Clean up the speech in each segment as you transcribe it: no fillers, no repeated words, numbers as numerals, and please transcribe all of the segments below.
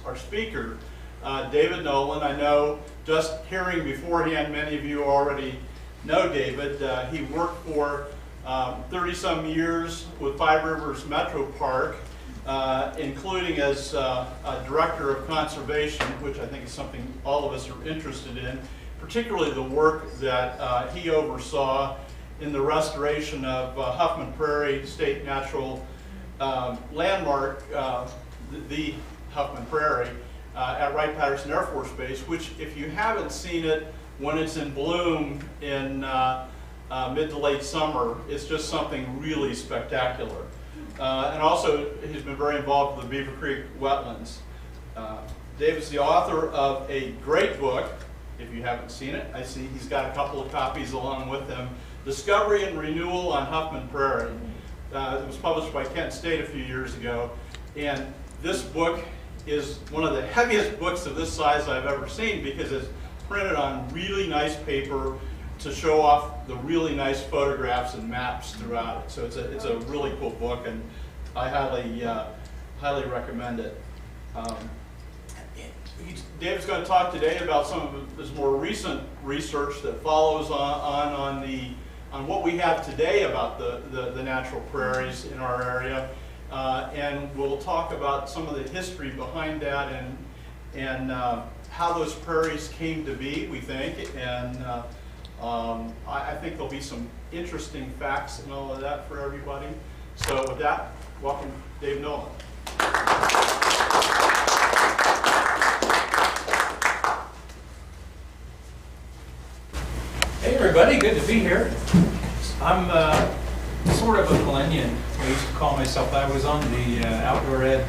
our speaker, David Nolan. I know just hearing beforehand, many of you already know David. He worked for 30-some years with Five Rivers Metro Park, including as Director of Conservation, which I think is something all of us are interested in, particularly the work that he oversaw in the restoration of Huffman Prairie State Natural Landmark, the Huffman Prairie, at Wright-Patterson Air Force Base, which, if you haven't seen it when it's in bloom in mid to late summer, it's just something really spectacular. And also, he's been very involved with the Beaver Creek wetlands. David's the author of a great book. If you haven't seen it, I see he's got a couple of copies along with him. Discovery and Renewal on Huffman Prairie. It was published by Kent State a few years ago. And this book is one of the heaviest books of this size I've ever seen, because it's printed on really nice paper to show off the really nice photographs and maps throughout it. So it's a really cool book, and I highly recommend it. David's going to talk today about some of his more recent research that follows on what we have today about the natural prairies in our area, and we'll talk about some of the history behind that and how those prairies came to be, we think, and I think there'll be some interesting facts and all of that for everybody. So with that, welcome Dave Nolan. Hey everybody, good to be here. I'm sort of a millennial. I used to call myself. I was on the outdoor ed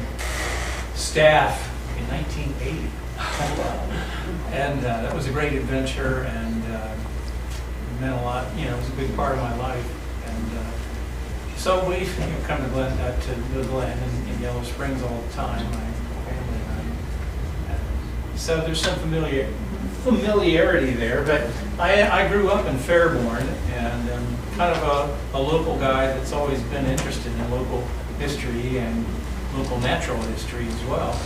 staff in 1980. And that was a great adventure, and it meant a lot. You know, it was a big part of my life. And so we come to the Glen in Yellow Springs all the time. My family and I. So there's some familiarity there, but I grew up in Fairborn, and I'm kind of a local guy that's always been interested in local history and local natural history as well.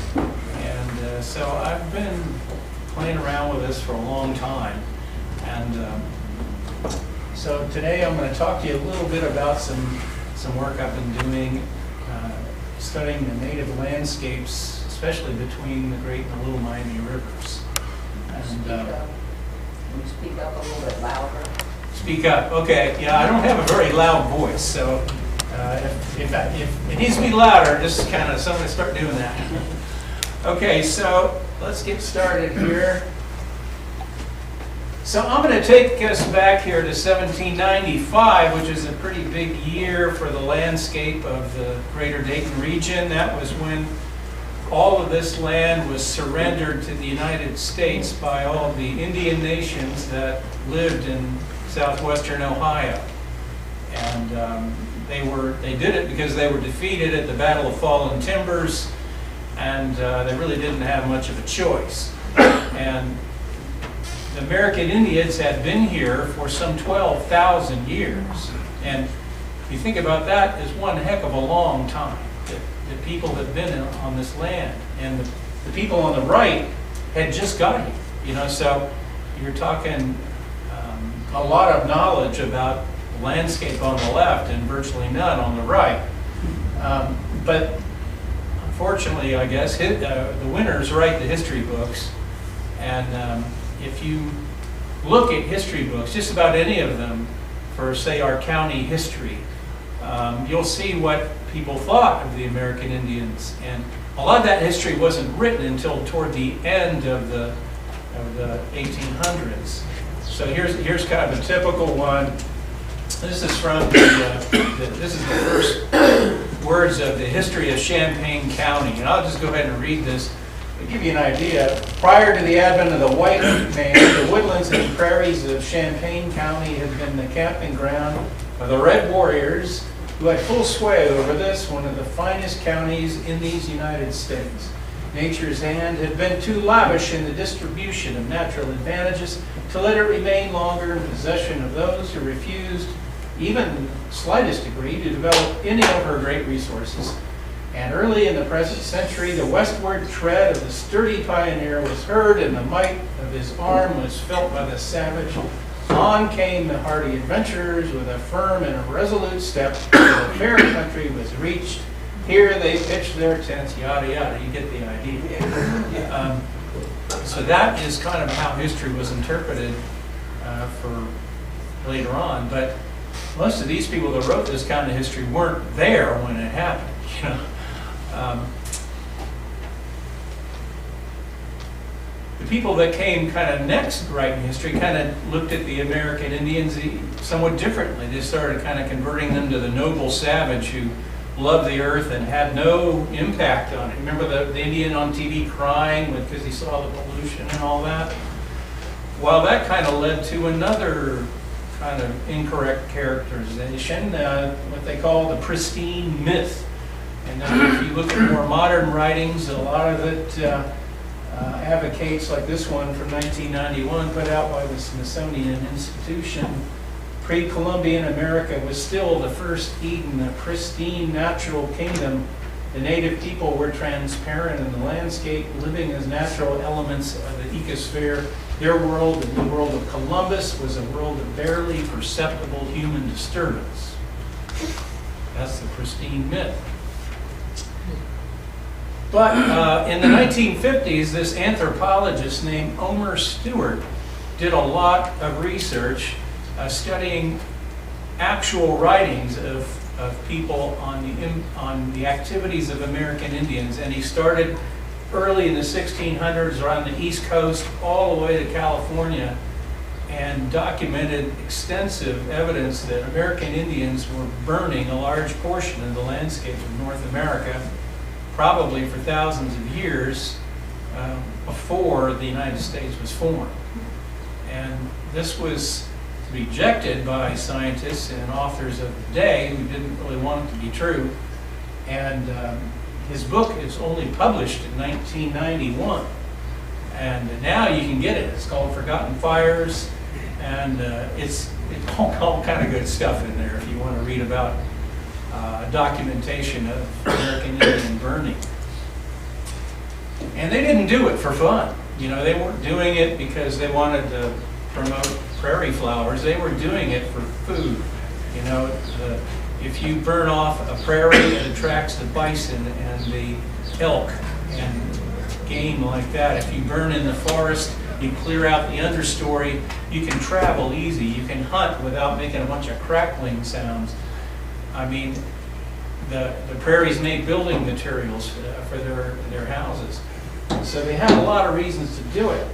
And so I've been playing around with this for a long time. And so today I'm going to talk to you a little bit about some work I've been doing, studying the native landscapes, especially between the Great and the Little Miami Rivers. And, can you speak up a little bit louder? Speak up. Okay. Yeah, I don't have a very loud voice, so if it needs to be louder, just kind of somebody start doing that. Okay, so let's get started here. So I'm going to take us back here to 1795, which is a pretty big year for the landscape of the greater Dayton region. That was when all of this land was surrendered to the United States by all of the Indian nations that lived in southwestern Ohio. And they did it because they were defeated at the Battle of Fallen Timbers, and they really didn't have much of a choice. And the American Indians had been here for some 12,000 years. And if you think about that, it's one heck of a long time. The people have been on this land, and the people on the right had just got here. You know, so you're talking a lot of knowledge about the landscape on the left and virtually none on the right. But unfortunately, I guess, the winners write the history books. And if you look at history books, just about any of them, for say our county history, you'll see what people thought of the American Indians. And a lot of that history wasn't written until toward the end of the 1800s. So here's kind of a typical one. This is from this is the first words of the history of Champaign County. And I'll just go ahead and read this to give you an idea. Prior to the advent of the white man, the woodlands and prairies of Champaign County had been the camping ground of the Red Warriors, who had full sway over this, one of the finest counties in these United States. Nature's hand had been too lavish in the distribution of natural advantages to let it remain longer in possession of those who refused, even in the slightest degree, to develop any of her great resources. And early in the present century, the westward tread of the sturdy pioneer was heard, and the might of his arm was felt by the savage. On came the hardy adventurers with a firm and a resolute step. The fair country was reached. Here they pitched their tents, yada, yada. You get the idea. So that is kind of how history was interpreted for later on. But most of these people that wrote this kind of history weren't there when it happened, you know. The people that came kind of next writing history kind of looked at the American Indians somewhat differently. They started kind of converting them to the noble savage who loved the earth and had no impact on it. Remember the Indian on TV crying because he saw the pollution and all that? Well, that kind of led to another kind of incorrect characterization, what they call the pristine myth. And then if you look at more modern writings, a lot of it advocates, like this one from 1991, put out by the Smithsonian Institution. Pre-Columbian America was still the first Eden, a pristine natural kingdom. The native people were transparent in the landscape, living as natural elements of the ecosphere. Their world, the new world of Columbus, was a world of barely perceptible human disturbance. That's the pristine myth. But in the 1950s, this anthropologist named Omer Stewart did a lot of research studying actual writings of people on the activities of American Indians. And he started early in the 1600s around the East Coast all the way to California and documented extensive evidence that American Indians were burning a large portion of the landscape of North America, probably for thousands of years before the United States was formed. And this was rejected by scientists and authors of the day who didn't really want it to be true. And his book is only published in 1991. And now you can get it. It's called Forgotten Fires. And it's all kind of good stuff in there if you want to read about documentation of American Indian burning. And they didn't do it for fun. You know, they weren't doing it because they wanted to promote prairie flowers. They were doing it for food. You know, if you burn off a prairie, it attracts the bison and the elk and game like that. If you burn in the forest, you clear out the understory, you can travel easy. You can hunt without making a bunch of crackling sounds. I mean, the prairies made building materials for their houses. So they had a lot of reasons to do it.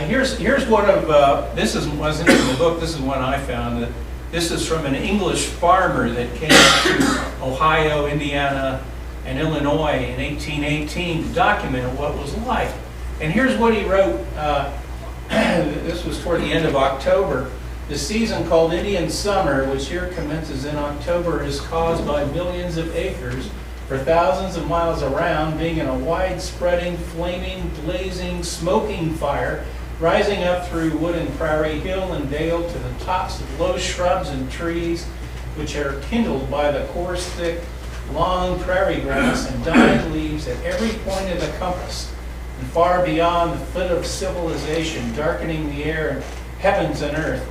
Here's one of, wasn't in the book, this is one I found. That this is from an English farmer that came to Ohio, Indiana, and Illinois in 1818 to document what it was like. And here's what he wrote. This was toward the end of October. The season called Indian Summer, which here commences in October, is caused by millions of acres for thousands of miles around, being in a wide-spreading, flaming, blazing, smoking fire, rising up through wood and prairie, hill and dale to the tops of low shrubs and trees, which are kindled by the coarse, thick, long prairie grass and dying leaves at every point of the compass, and far beyond the foot of civilization, darkening the air, heavens and earth,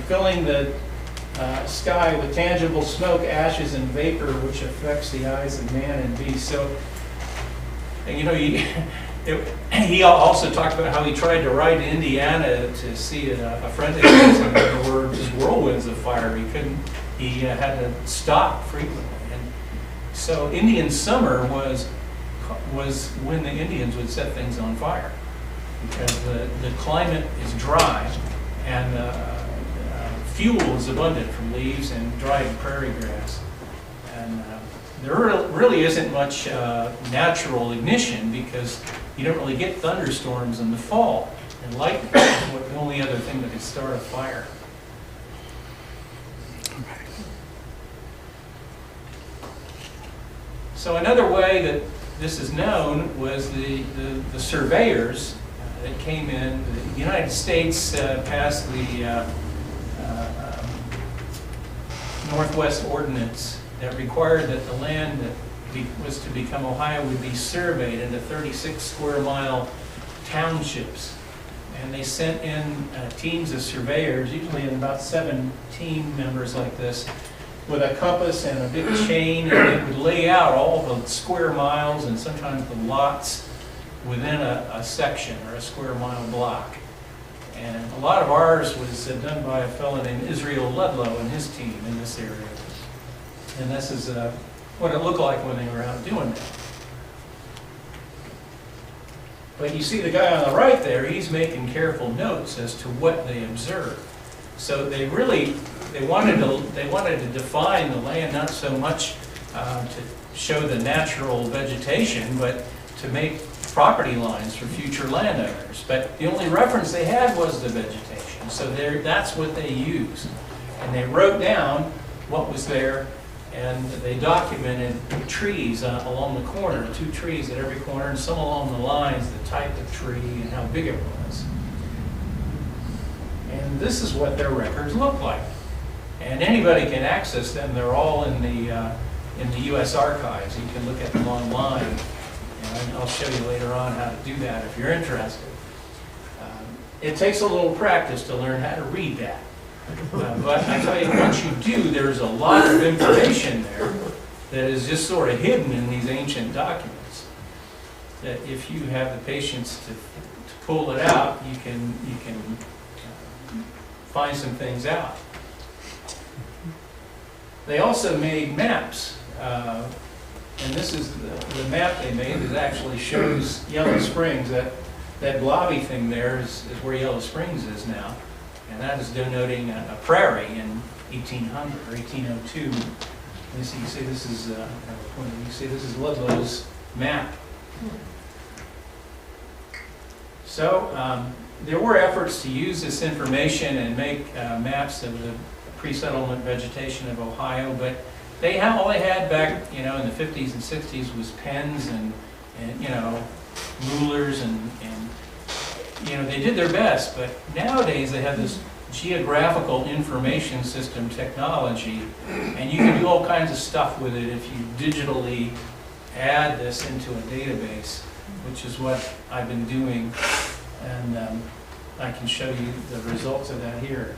filling the sky with tangible smoke, ashes, and vapor, which affects the eyes of man and beast. So, you know, he also talked about how he tried to ride to Indiana to see a friend of his, and there were just whirlwinds of fire. He had to stop frequently. And so Indian Summer was when the Indians would set things on fire, because the climate is dry and fuel is abundant from leaves and dried prairie grass. And there really isn't much natural ignition because you don't really get thunderstorms in the fall. And lightning is the only other thing that could start a fire. So another way that this is known was the surveyors that came in. The United States passed the Northwest Ordinance that required that the land that was to become Ohio would be surveyed into 36 square mile townships. And they sent in teams of surveyors, usually in about 7 team members like this, with a compass and a big chain, and they would lay out all the square miles and sometimes the lots within a section or a square mile block. And a lot of ours was done by a fellow named Israel Ludlow and his team in this area. And this is what it looked like when they were out doing that. But you see the guy on the right there, he's making careful notes as to what they observed. So they wanted to define the land, not so much to show the natural vegetation, but to make property lines for future landowners. But the only reference they had was the vegetation. So that's what they used. And they wrote down what was there, and they documented trees along the corner, 2 trees at every corner, and some along the lines, the type of tree and how big it was. And this is what their records look like. And anybody can access them. They're all in the U.S. Archives. You can look at them online. And I'll show you later on how to do that if you're interested. It takes a little practice to learn how to read that. But I tell you, once you do, there's a lot of information there that is just sort of hidden in these ancient documents. That if you have the patience to pull it out, you can find some things out. They also made maps. And this is the map they made that actually shows Yellow Springs. That blobby thing there is where Yellow Springs is now. And that is denoting a prairie in 1800 or 1802. You see this is Ludlow's map. So there were efforts to use this information and make maps of the pre-settlement vegetation of Ohio, but all they had back, in the 50s and 60s was pens and rulers and they did their best. But nowadays they have this geographical information system technology, and you can do all kinds of stuff with it if you digitally add this into a database, which is what I've been doing, and I can show you the results of that here.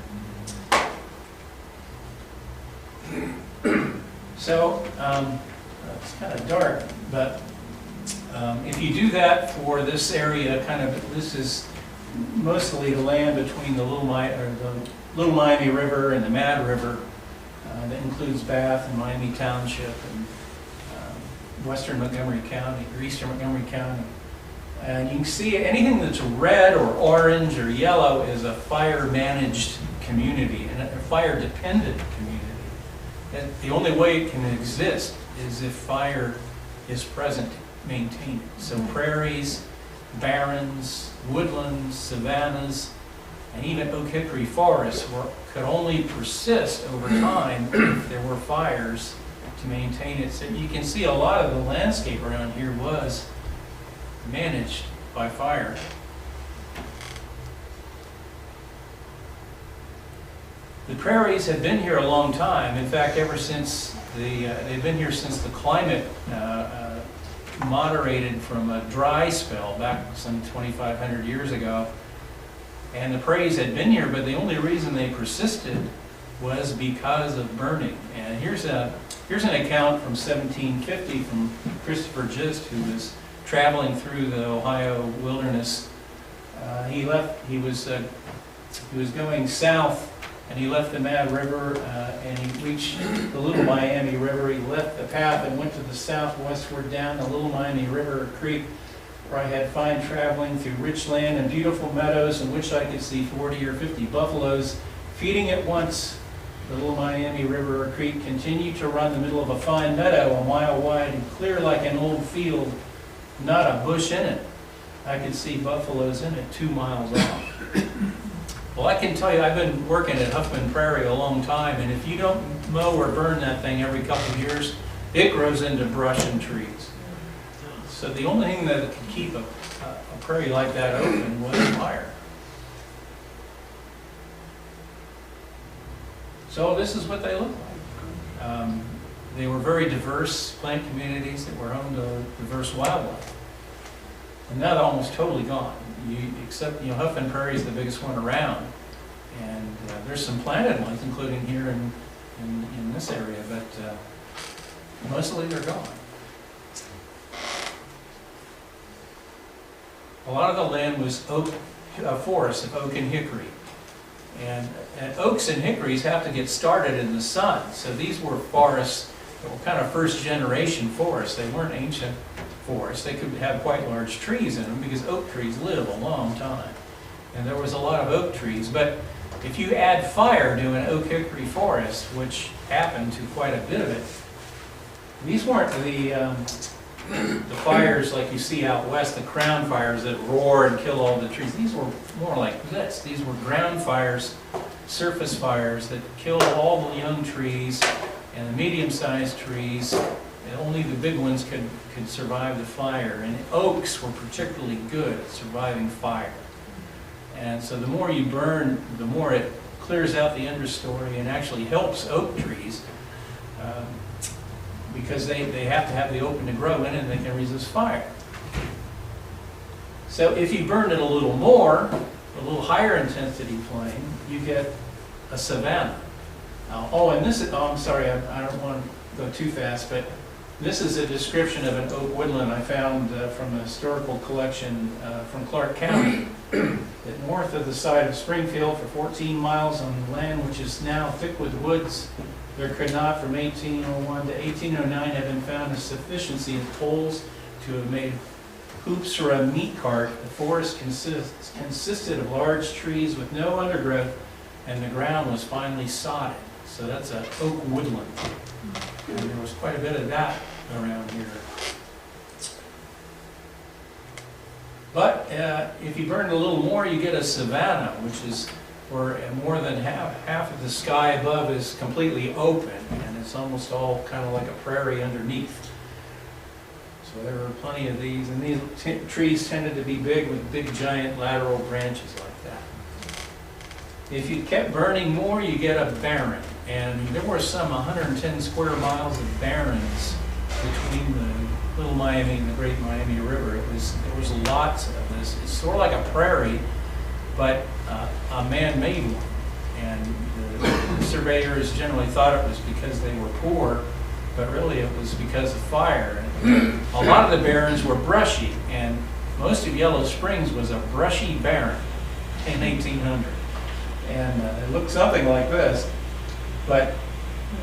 So, it's kind of dark, but if you do that for this area, this is mostly the land between the Little Miami River and the Mad River. That includes Bath and Miami Township and western Montgomery County, or eastern Montgomery County. And you can see anything that's red or orange or yellow is a fire-managed community and a fire-dependent community. The only way it can exist is if fire is present to maintain it. So prairies, barrens, woodlands, savannas, and even oak hickory forests could only persist over time if there were fires to maintain it. So you can see a lot of the landscape around here was managed by fire. The prairies have been here a long time. In fact, ever since they've been here since the climate moderated from a dry spell back some 2,500 years ago. And the prairies had been here, but the only reason they persisted was because of burning. And here's an account from 1750 from Christopher Gist, who was traveling through the Ohio wilderness. He was going south, and he left the Mad River, and he reached the Little Miami River. He left the path and went to the southwestward down the Little Miami River Creek, where I had fine traveling through rich land and beautiful meadows in which I could see 40 or 50 buffaloes feeding at once. The Little Miami River Creek continued to run the middle of a fine meadow, a mile wide and clear like an old field, not a bush in it. I could see buffaloes in it 2 miles off. Well, I can tell you, I've been working at Huffman Prairie a long time, and if you don't mow or burn that thing every couple of years, it grows into brush and trees. So the only thing that could keep a prairie like that open was fire. So this is what they look like. they were very diverse plant communities that were home to diverse wildlife. And now they're almost totally gone. Except, Huffman Prairie is the biggest one around. And there's some planted ones, including here in this area, but mostly they're gone. A lot of the land was oak, forests of oak and hickory. And oaks and hickories have to get started in the sun. So these were forests that were kind of first generation forests. They weren't ancient forests. They could have quite large trees in them because oak trees live a long time. And there was a lot of oak trees. But if you add fire to an oak hickory forest, which happened to quite a bit of it, these weren't the fires like you see out west, the crown fires that roar and kill all the trees. These were more like this. These were ground fires, surface fires that killed all the young trees and the medium-sized trees. And only the big ones could survive the fire. And oaks were particularly good at surviving fire. And so the more you burn, the more it clears out the understory and actually helps oak trees. Because they have to have the open to grow in and they can resist fire. So if you burn it a little more, a little higher intensity flame, you get a savanna. I'm sorry, I don't want to go too fast, but this is a description of an oak woodland I found from a historical collection from Clark County. That north of the site of Springfield for 14 miles on land which is now thick with woods, there could not, from 1801 to 1809, have been found a sufficiency of poles to have made hoops for a meat cart. The forest consisted of large trees with no undergrowth, and the ground was finely sodded. So that's an oak woodland. And there was quite a bit of that around here. But if you burn a little more, you get a savanna, which is where more than half of the sky above is completely open, and it's almost all kind of like a prairie underneath. So there were plenty of these, and these trees tended to be big with big giant lateral branches like that. If you kept burning more, you get a barren, and there were some 110 square miles of barrens between the Little Miami and the Great Miami River. There was lots of this. It's sort of like a prairie, but a man-made one. And the surveyors generally thought it was because they were poor, but really it was because of fire. And a lot of the barrens were brushy, and most of Yellow Springs was a brushy barren in 1800. And it looked something like this, but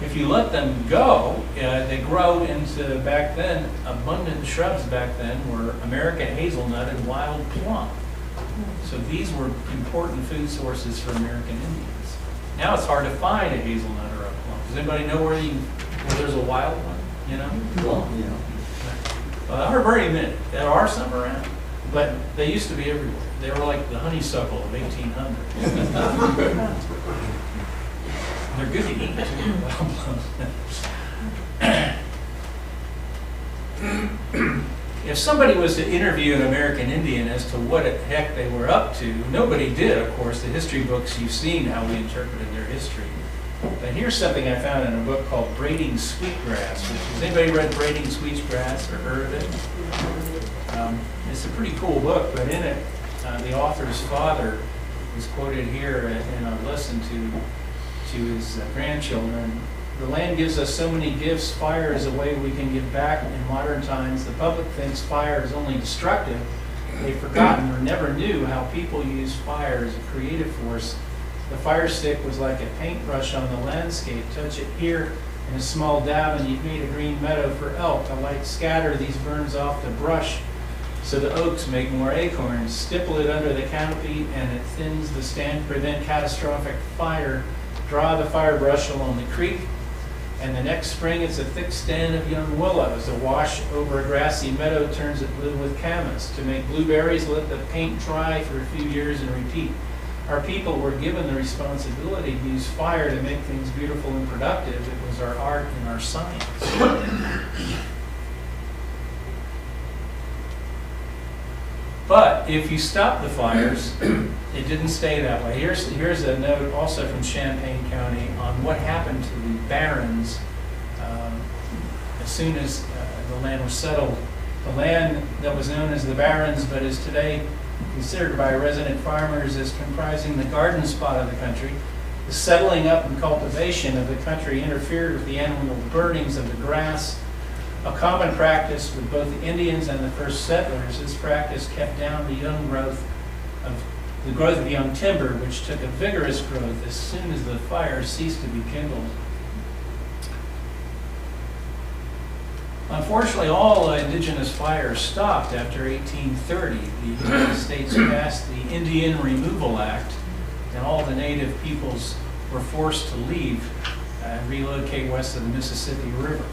if you let them go, they grow into, back then, abundant shrubs back then were American hazelnut and wild plum. So these were important food sources for American Indians. Now it's hard to find a hazelnut or a plum. Does anybody know where there's a wild one? You know? Well, yeah. Well, there are very many. There are some around, but they used to be everywhere. They were like the honeysuckle of 1800. They're good to eat too. If somebody was to interview an American Indian as to what the heck they were up to, nobody did, of course. The history books, you've seen how we interpreted their history. But here's something I found in a book called Braiding Sweetgrass. Has anybody read Braiding Sweetgrass or heard of it? It's a pretty cool book, but in it, the author's father is quoted here in a lesson to his grandchildren. The land gives us so many gifts. Fire is a way we can give back in modern times. The public thinks fire is only destructive. They've forgotten or never knew how people use fire as a creative force. The fire stick was like a paintbrush on the landscape. Touch it here in a small dab and you've made a green meadow for elk. A light scatter these burns off the brush so the oaks make more acorns. Stipple it under the canopy and it thins the stand. Prevent catastrophic fire. Draw the fire brush along the creek. And the next spring, it's a thick stand of young willows. A wash over a grassy meadow turns it blue with camas. To make blueberries, let the paint dry for a few years and repeat. Our people were given the responsibility to use fire to make things beautiful and productive. It was our art and our science. But if you stop the fires, it didn't stay that way. Here's a note also from Champaign County on what happened to the barrens as soon as the land was settled. The land that was known as the Barrens, but is today considered by resident farmers as comprising the garden spot of the country, the settling up and cultivation of the country interfered with the annual burnings of the grass, a common practice with both the Indians and the first settlers. This practice kept down the growth of young timber, which took a vigorous growth as soon as the fire ceased to be kindled. Unfortunately, all indigenous fires stopped after 1830. The United States passed the Indian Removal Act, and all the native peoples were forced to leave and relocate west of the Mississippi River.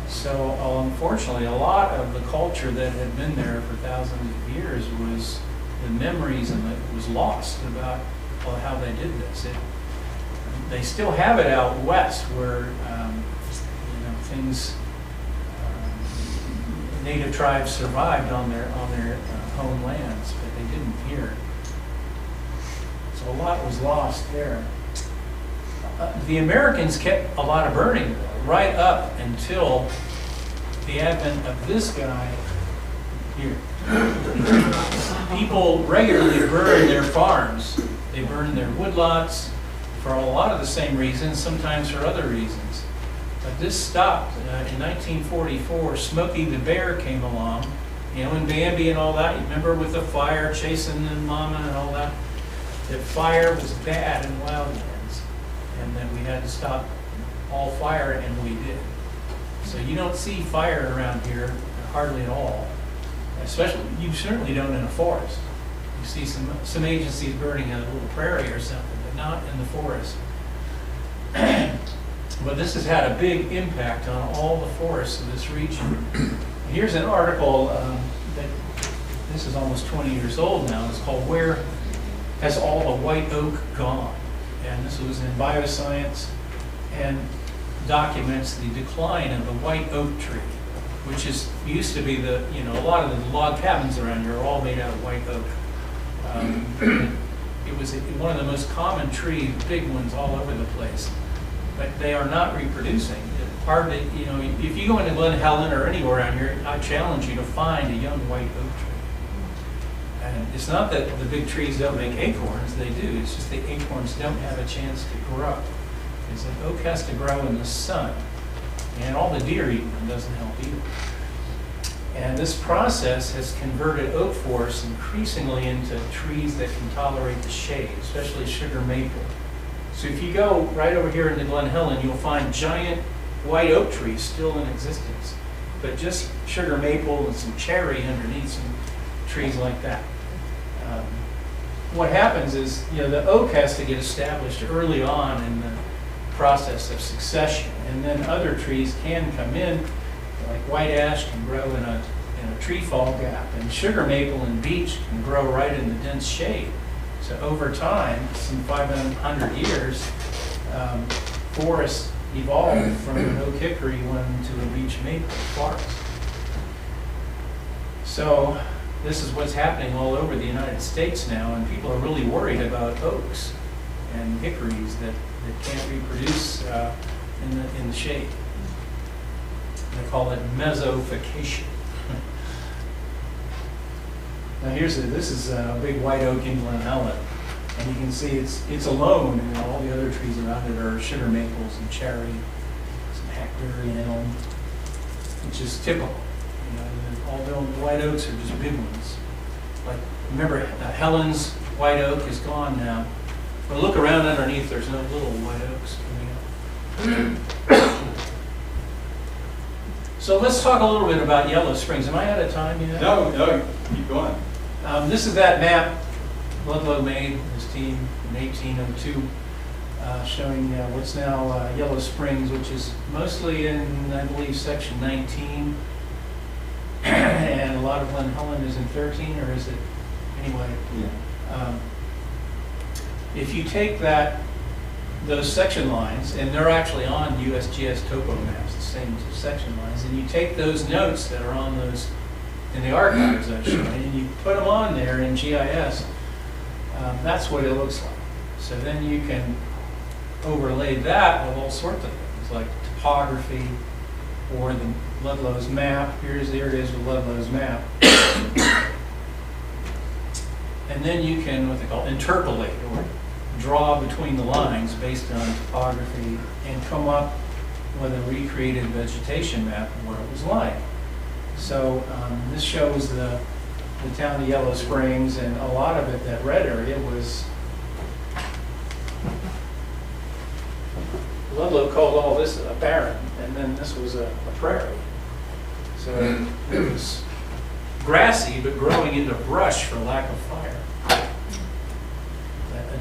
So unfortunately, a lot of the culture that had been there for thousands of years was, the memories and it was lost about how they did this. They still have it out west where things, native tribes survived on their homelands, but they didn't here. So a lot was lost there. The Americans kept a lot of burning right up until the advent of this guy here. People regularly burn their farms. They burn their woodlots for a lot of the same reasons, sometimes for other reasons. But this stopped. In 1944, Smokey the Bear came along, and Bambi and all that. You remember with the fire chasing the mama and all that? That fire was bad in wildlands, and that we had to stop all fire, and we did. So you don't see fire around here hardly at all. Especially, you certainly don't in a forest. You see some agencies burning in a little prairie or something, but not in the forest. But this has had a big impact on all the forests of this region. Here's an article that this is almost 20 years old now. It's called "Where Has All the White Oak Gone?" And this was in Bioscience, and documents the decline of the white oak tree, which used to be a lot of the log cabins around here are all made out of white oak. It was one of the most common trees, big ones all over the place. But they are not reproducing. Hardly, if you go into Glen Helen or anywhere around here, I challenge you to find a young white oak tree. And it's not that the big trees don't make acorns, they do. It's just the acorns don't have a chance to grow. It's like oak has to grow in the sun, and all the deer eating them doesn't help either. And this process has converted oak forests increasingly into trees that can tolerate the shade, especially sugar maple. So if you go right over here into Glen Helen, you'll find giant white oak trees still in existence, but just sugar maple and some cherry underneath, some trees like that. What happens is, the oak has to get established early on in the process of succession, and then other trees can come in, like white ash can grow in a tree fall gap, and sugar maple and beech can grow right in the dense shade. So over time, some 500 years, forests evolved from an oak hickory one to a beech maple forest. So this is what's happening all over the United States now, and people are really worried about oaks and hickories that can't reproduce in the shade. They call it mesophication. Now this is a big white oak in Glen Helen, and you can see it's alone, and all the other trees around it are sugar maples and cherry, some hackberry and elm, which is typical. All the white oaks are just big ones. Like, remember, Helen's white oak is gone now. But look around underneath, there's no little white oaks coming up. So let's talk a little bit about Yellow Springs. Am I out of time yet? No, keep going. This is that map Ludlow made, his team, in 1802, showing what's now Yellow Springs, which is mostly in, I believe, section 19. And a lot of Glen Helen is in 13, or is it? Anyway. Yeah. If you take those section lines, and they're actually on USGS topo maps, the same section lines, and you take those notes that are on those in the archives I've shown, and you put them on there in GIS, that's what it looks like. So then you can overlay that with all sorts of things, like topography, or the Ludlow's map. Here it is with Ludlow's map. And then you can, what they call, interpolate or draw between the lines based on topography and come up with a recreated vegetation map of what it was like. So this shows the town of Yellow Springs, and a lot of it, that red area, was, Ludlow called all this a barren, and then this was a prairie. So it was grassy, but growing into brush for lack of fire.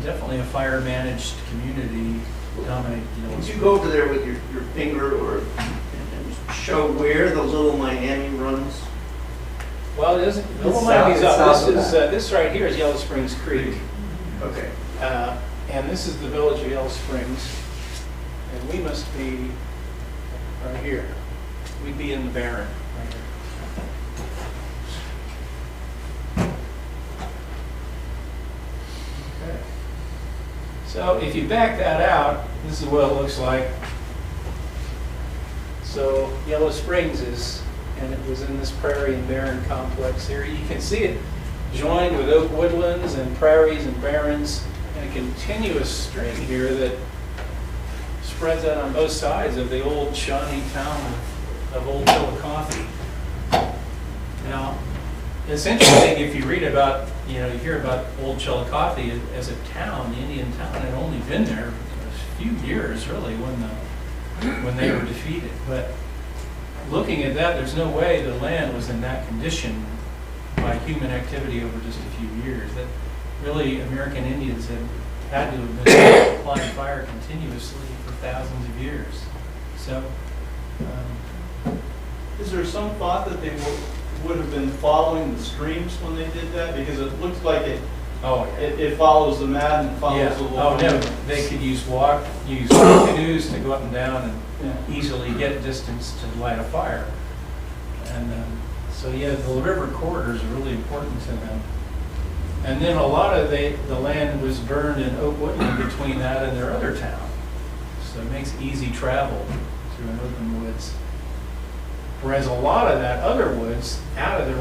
Definitely a fire-managed community dominated Yellow Would you Springs. go over there with your finger and show where the Little Miami runs? Well, it isn't, Little It's Miami's south up. of This is, that. this right here is Yellow Springs Creek. Okay. And this is the village of Yellow Springs. And we must be right here. We'd be in the barren right here. Okay. So if you back that out, this is what it looks like. So Yellow Springs is, and it was in this prairie and barren complex here. You can see it joined with oak woodlands and prairies and barrens, and a continuous string here that spreads out on both sides of the old Shawnee town of Old Chillicothe. Now, it's interesting if you read about, you hear about Old Chillicothe as a town, the Indian town had only been there a few years really when they were defeated. But looking at that, there's no way the land was in that condition by human activity over just a few years. That really American Indians had to have been applying fire continuously for thousands of years. So, Is there some thought that they would have been following the streams when they did that? Because it looks like it follows the mad and follows yeah. the little. Oh, no, they could use canoes to go up and down and easily get distance to light a fire. And so, yeah, the river corridors are really important to them. And then a lot of the land was burned in oak woodland between that and their other town. So it makes easy travel through an open woods. Whereas a lot of that other woods, out of there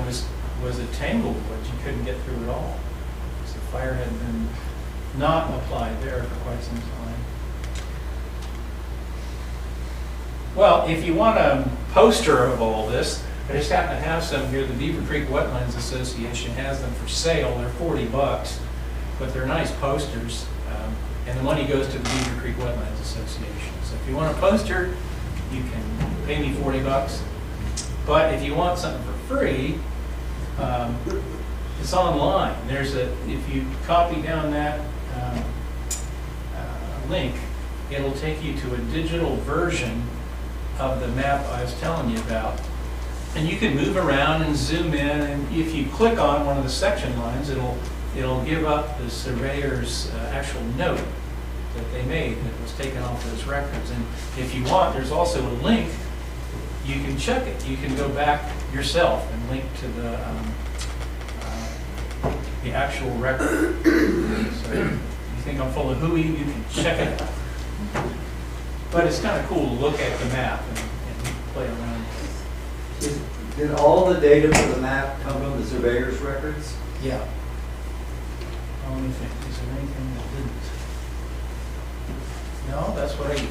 was a tangled woods. You couldn't get through it all. So fire had been not applied there for quite some time. Well, if you want a poster of all this, I just happen to have some here. The Beaver Creek Wetlands Association has them for sale. They're $40, but they're nice posters. And the money goes to the Beaver Creek Wetlands Association. So if you want a poster, you can pay me $40. But if you want something for free, it's online. If you copy down that link, it'll take you to a digital version of the map I was telling you about. And you can move around and zoom in, and if you click on one of the section lines, it'll give up the surveyor's actual note that they made that was taken off those records. And if you want, there's also a link. You can check it. You can go back yourself and link to the actual record. So if you think I'm full of hooey, you can check it out. But it's kind of cool to look at the map and play around. Did all the data for the map come from the surveyor's records? Yeah. Let me think. Is there anything that didn't? No, that's what I used.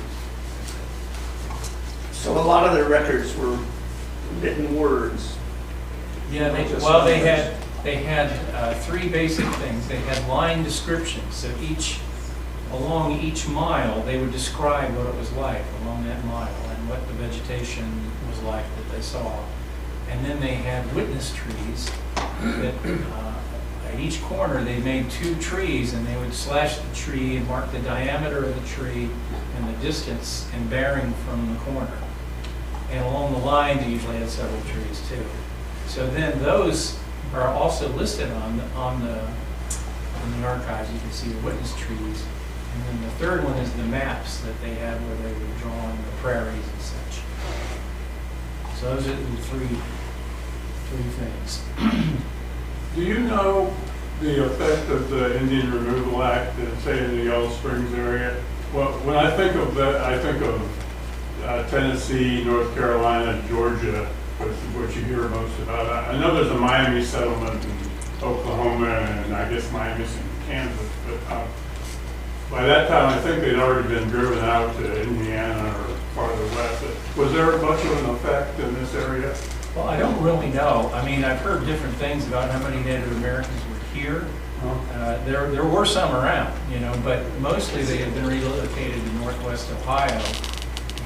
So a lot of their records were written words. Yeah, they had three basic things. They had line descriptions. So along each mile, they would describe what it was like along that mile and what the vegetation was like that they saw. And then they had witness trees that at each corner they made 2 trees, and they would slash the tree and mark the diameter of the tree and the distance and bearing from the corner. And along the line, they usually had several trees too. So then those are also listed in the archives. You can see the witness trees. And then the third one is the maps that they had where they were drawing the prairies and such. So those are the three things. Do you know the effect of the Indian Removal Act in, say, in the Yellow Springs area? Well, when I think of that, I think of Tennessee, North Carolina, Georgia, which is what you hear most about. I know there's a Miami settlement in Oklahoma, and I guess Miami's in Kansas, but by that time, I think they'd already been driven out to Indiana or farther west. Was there much of an effect in this area? Well, I don't really know. I mean, I've heard different things about how many Native Americans were here. There were some around, you know, but mostly they had been relocated to Northwest Ohio,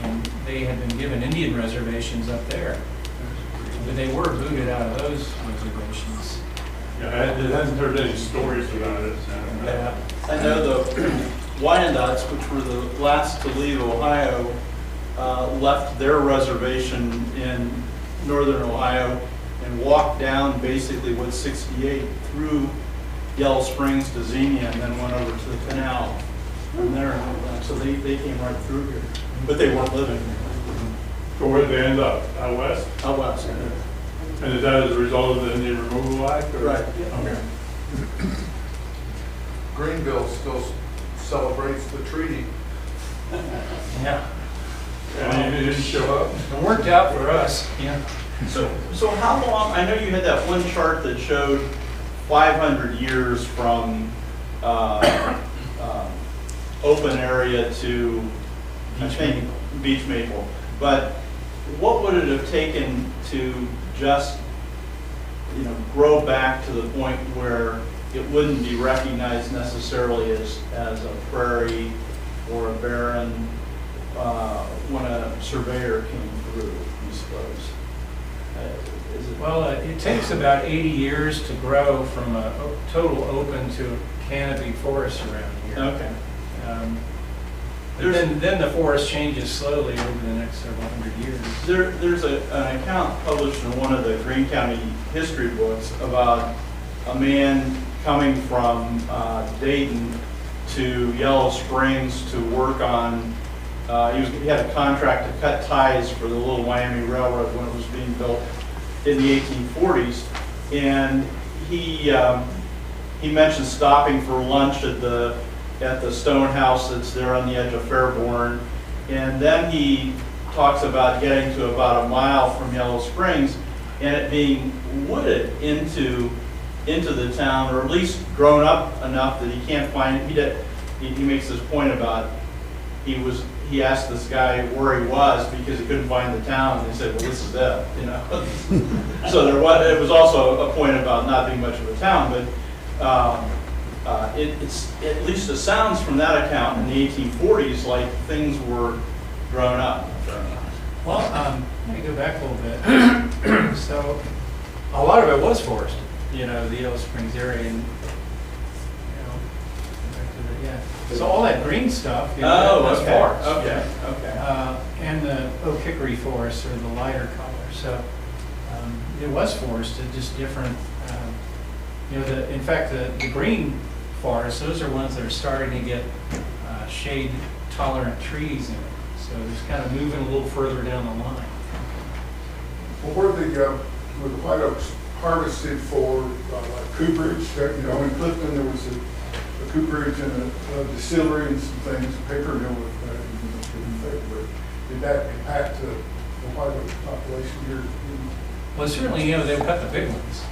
and they had been given Indian reservations up there. But they were booted out of those reservations. Yeah, I hadn't heard any stories about it. Yeah. I know the Wyandots, which were the last to leave Ohio, left their reservation in northern Ohio and walked down basically with 68 through Yellow Springs to Xenia and then went over to the canal from there. So they came right through here, but they weren't living here. So where did they end up? Out west? Out west. And is that as a result of the Indian Removal Act? Or? Right. Okay. Greenville still celebrates the treaty. Yeah. And you didn't show up? It worked out for us, yeah. So how long, I know you had that one chart that showed 500 years from open area to, I think, beech maple. But what would it have taken to just, you know, grow back to the point where it wouldn't be recognized necessarily as a prairie or a barren when a surveyor came through, you suppose? Is it? Well, it takes about 80 years to grow from a total open to a canopy forest around here. Okay. But then the forest changes slowly over the next several hundred years. There's an account published in one of the Greene County history books about a man coming from Dayton to Yellow Springs to work on, he had a contract to cut ties for the Little Miami Railroad when it was being built in the 1840s. And he mentioned stopping for lunch at the stone house that's there on the edge of Fairborn. And then he talks about getting to about a mile from Yellow Springs and it being wooded into the town, or at least grown up enough that he can't find it. He makes this point about he asked this guy where he was because he couldn't find the town, and they said, well, this is it, you know. So it was also a point about not being much of a town, but it's at least it sounds from that account in the 1840s like things were grown up. Well, let me go back a little bit. So a lot of it was forest, you know, the Yellow Springs area, and so all that green stuff, you know, that was forest. Okay. And the oak hickory forests are the lighter color. So it was forested, just different. In fact, the green forests, those are ones that are starting to get shade tolerant trees in it. So it's kind of moving a little further down the line. Well, where the white oaks harvested for like cooperage, in Clifton there was a cooperage and a distillery and some things, a paper mill with that. Did that impact the white oak population here? Well, certainly, they've cut the big ones.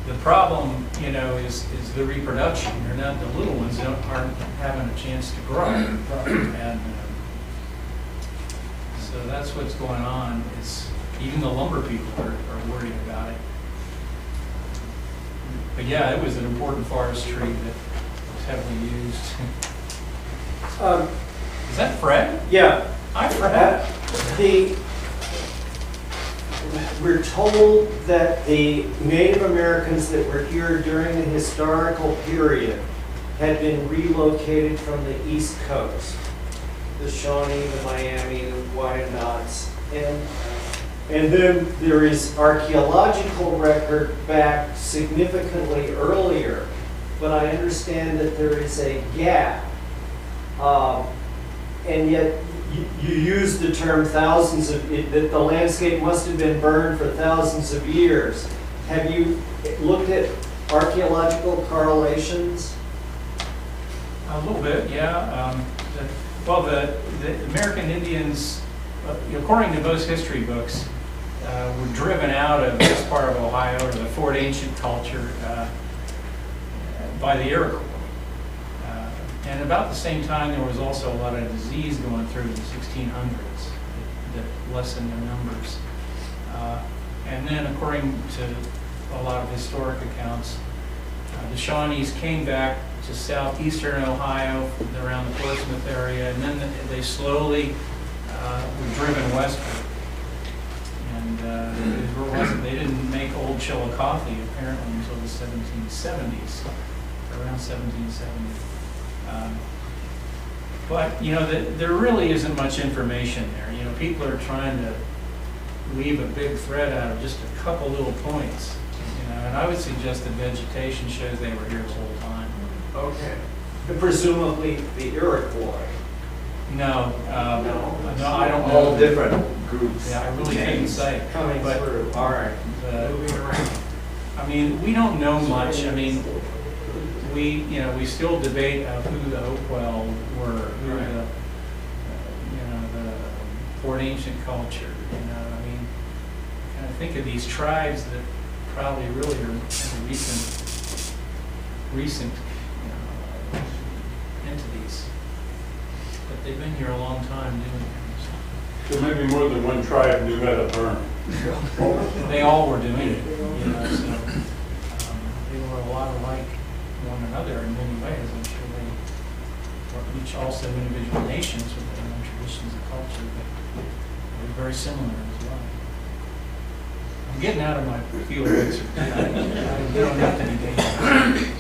The problem, is the reproduction. They're not the little ones aren't having a chance to grow, and so that's what's going on. Is even the lumber people are worried about it. But yeah, it was an important forest tree that was heavily used. Is that Fred? Yeah. Hi, Fred. We're told that the Native Americans that were here during the historical period had been relocated from the East Coast. The Shawnee, the Miami, the Wyandots. And then there is archaeological record back significantly earlier, but I understand that there is a gap. And yet you use the term that the landscape must have been burned for thousands of years. Have you looked at archaeological correlations? A little bit, yeah. Well, the American Indians, according to most history books, were driven out of this part of Ohio, or the Fort Ancient culture, by the Iroquois. And about the same time, there was also a lot of disease going through in the 1600s that lessened their numbers. And then, according to a lot of historic accounts, the Shawnees came back to southeastern Ohio, around the Portsmouth area, and then they slowly were driven westward. And they didn't make Old Chillicothe apparently until the 1770s, around 1770. But there really isn't much information there. People are trying to weave a big thread out of just a couple little points. And I would suggest that vegetation shows they were here the whole time. Okay. And presumably the Iroquois. No, no, I don't know. All different groups. Yeah, I really couldn't say. Coming But through, all right, moving around. I mean, we don't know much. I mean, we still debate who the Hopewell were, who the Fort Ancient culture. I mean, kind of think of these tribes that probably really are recent entities, but they've been here a long time doing things. So maybe more than one tribe knew how to burn. They all were doing it, so they were a lot alike one another in many ways. I'm sure they were each also individual nations with their own traditions and culture, but they were very similar as well. I'm getting out of my field of expertise. I don't have to debate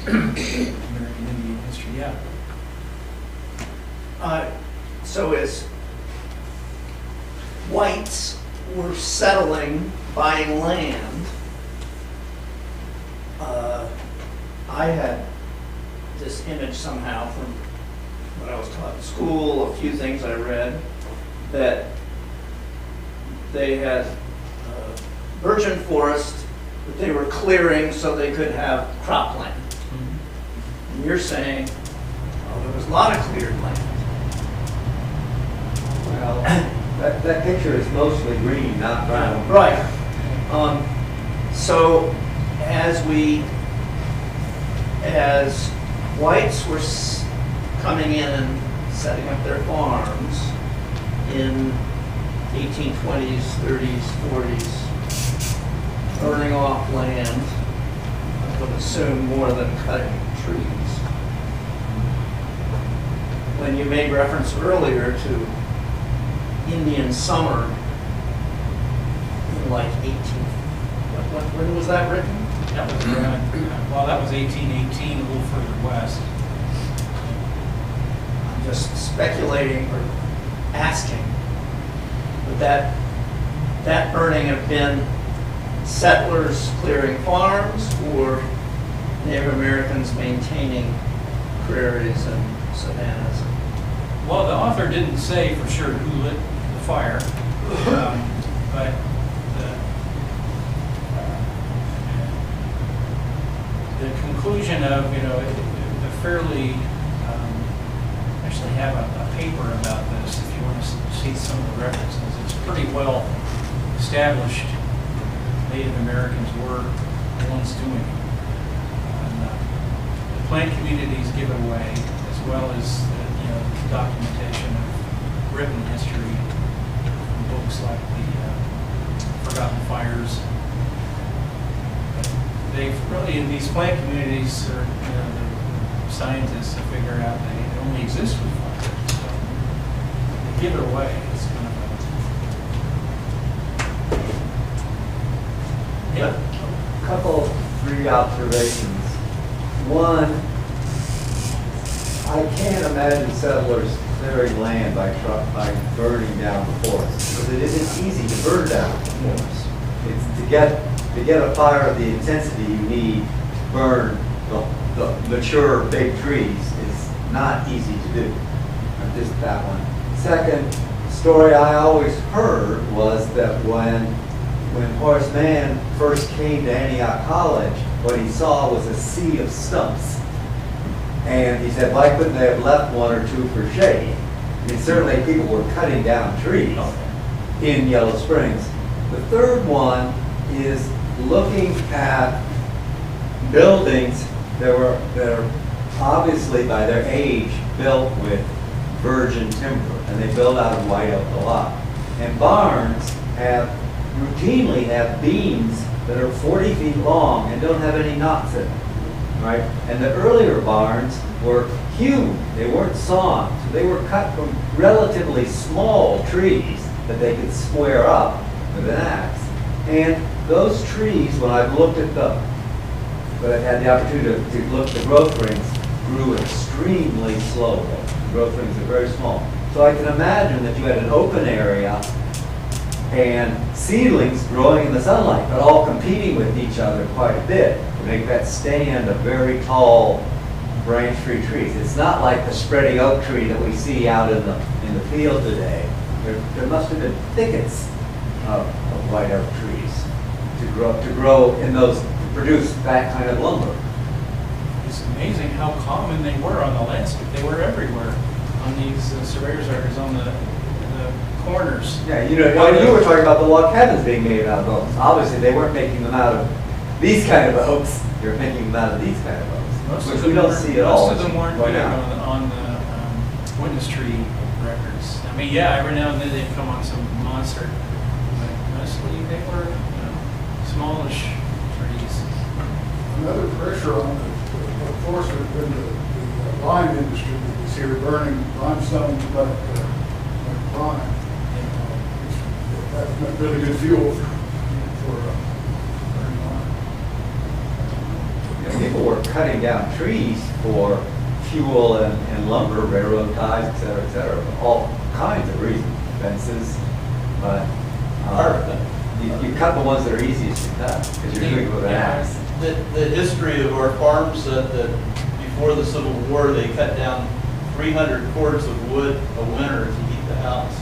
American Indian history, yeah. So as whites were settling, buying land, I had this image somehow from when I was taught in school, a few things I read, that they had virgin forest that they were clearing so they could have cropland. And you're saying, oh, there was a lot of cleared land. Well, that picture is mostly green, not brown. Right. So as whites were coming in and setting up their farms in 1820s, 30s, 40s, burning off land, I would assume more than cutting trees. When you made reference earlier to Indian summer in like 18, when was that written? That was that was 1818, a little further west. I'm just speculating or asking. Would that burning have been settlers clearing farms or Native Americans maintaining prairies and savannas? Well, the author didn't say for sure who lit the fire, but the conclusion of, the fairly, actually have a paper about this if you want to see some of the references. It's pretty well established. Native Americans were the ones doing it. And, the plant communities give it away, as well as the documentation of written history from books like the Forgotten Fires. They've really, in these plant communities, or the scientists have figured out they only exist with fire. So they give it away. It's kind of A couple, 3 observations. One, I can't imagine settlers clearing land by burning down the forest, because it isn't easy to burn down the forest. It's to get a fire of the intensity you need to burn the mature big trees is not easy to do. Just that one. Second story I always heard was that when Horace Mann first came to Antioch College, what he saw was a sea of stumps. And he said, why couldn't they have left 1 or 2 for shade? I mean, certainly people were cutting down trees in Yellow Springs. The third one is looking at buildings that are obviously by their age built with virgin timber, and they build out of white oak a lot. And barns routinely have beams that are 40 feet long and don't have any knots in them, right? And the earlier barns were hewn, they weren't sawn, so they were cut from relatively small trees that they could square up with an axe. And those trees, when I've looked at them, but I've had the opportunity to look at the growth rings, grew extremely slowly. The growth rings are very small. So I can imagine that you had an open area and seedlings growing in the sunlight, but all competing with each other quite a bit to make that stand a very tall branch-free trees. It's not like the spreading oak tree that we see out in the field today. There must have been thickets of white oak trees to grow in those, to produce that kind of lumber. It's amazing how common they were on the landscape. They were everywhere on these surveyor's records on the corners. Yeah, you were talking about the log cabins being made out of oaks. Obviously, they weren't making them out of these kind of oaks. They were making them out of these kind of oaks, which we don't see at all. Most of them weren't Right big now. on the witness tree records. I mean, yeah, every now and then they'd come on some monster, but mostly they were, smallish trees. Another pressure on the force has been the lime industry that is here burning limestone like lime. That's not really good fuel for burning lime. People were cutting down trees for fuel and lumber, railroad ties, et cetera, for all kinds of reasons, fences, but you cut the ones that are easiest to cut, because you're doing it with an axe. The history of our farm said that before the Civil War, they cut down 300 cords of wood a winter to heat the house.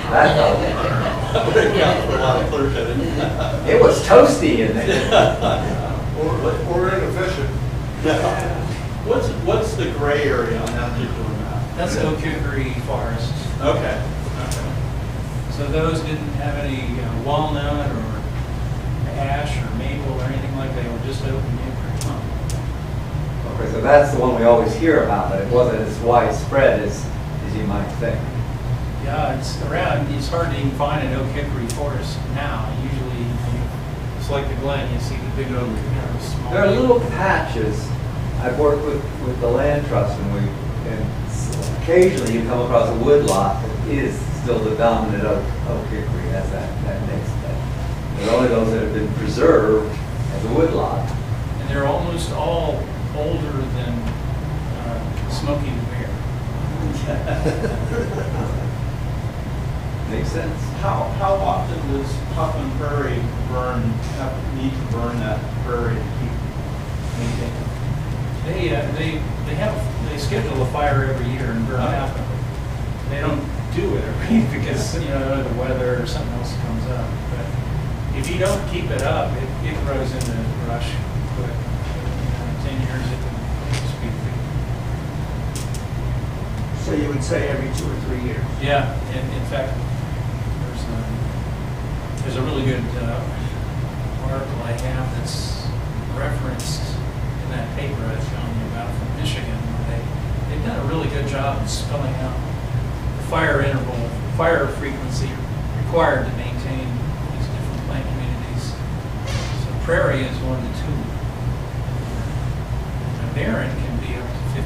That would account for a lot of clear cutting. It was toasty in there. Or inefficient. What's the gray area on that particular map? That's oak hickory forest. Okay. So those didn't have any walnut or ash or maple or anything like that. They were just oak and hickory. Okay, so that's the one we always hear about, but it wasn't as widespread as you might think. Yeah, it's around. It's hard to even find an oak hickory forest now. Usually, it's like the Glen. You see the big oak, small. There are little patches. I've worked with the land trust, and occasionally you come across a wood lot that is still the dominant oak hickory, has that mix. But only those that have been preserved as a wood lot. And they're almost all older than Smokey the Bear. Makes sense. How often does Huffman Prairie need to burn that prairie to keep maintaining? They schedule a fire every year and burn half of it. They don't do it every because the weather or something else comes up. But if you don't keep it up, it grows into brush quick. 10 years it can just be big. So you would say every 2 or 3 years? Yeah, and in fact, there's a really good article I have that's referenced in that paper I was telling you about from Michigan, where they've done a really good job of spelling out the fire interval, fire frequency required to maintain these different plant communities. So prairie is 1 to 2. A barren can be up to 15.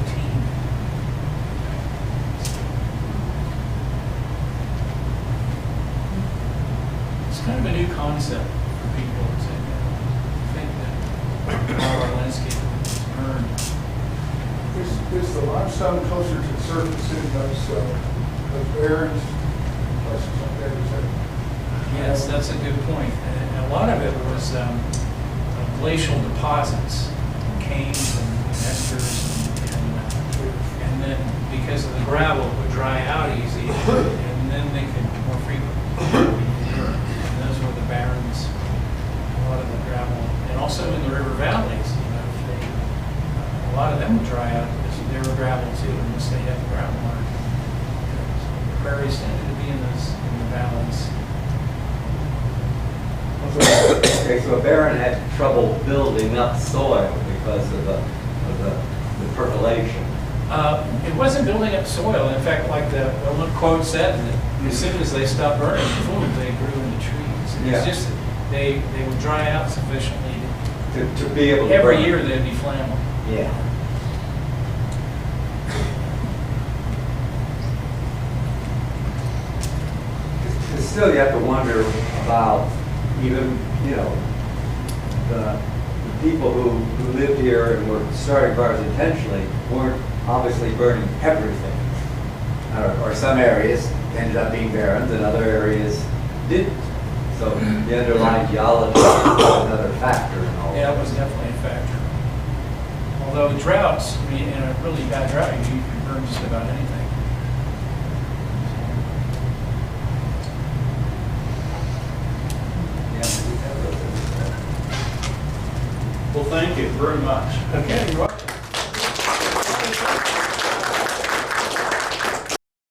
It's kind of a new concept for people to think that our landscape is burned. Is the limestone closer to the surface in those barrens, places like that? Is that? Yes, that's a good point. And a lot of it was glacial deposits, caves and esters, and then because of the gravel, it would dry out easy, and then they could more frequently be burned. And those were the barrens, a lot of the gravel, and also in the river valleys. A lot of them would dry out because they were gravel too, unless they had groundwater. prairies tended to be in the valleys. Okay, so Barron had trouble building up soil because of the percolation. It wasn't building up soil. In fact, like the one quote said, that as soon as they stopped burning food, they grew into trees. It's Yeah. just that they would dry out sufficiently. To be able to. Every burn. year they'd be flammable. Yeah. Still, you have to wonder about even, you know, the people who lived here and were starting fires intentionally weren't obviously burning everything. Or some areas ended up being barrens and other areas didn't. So the underlying geology is another factor in all Yeah, it of was this. definitely a factor. Although droughts, I mean, in a really bad drought, you can burn just about anything. Well, thank you very much. Okay, you're welcome.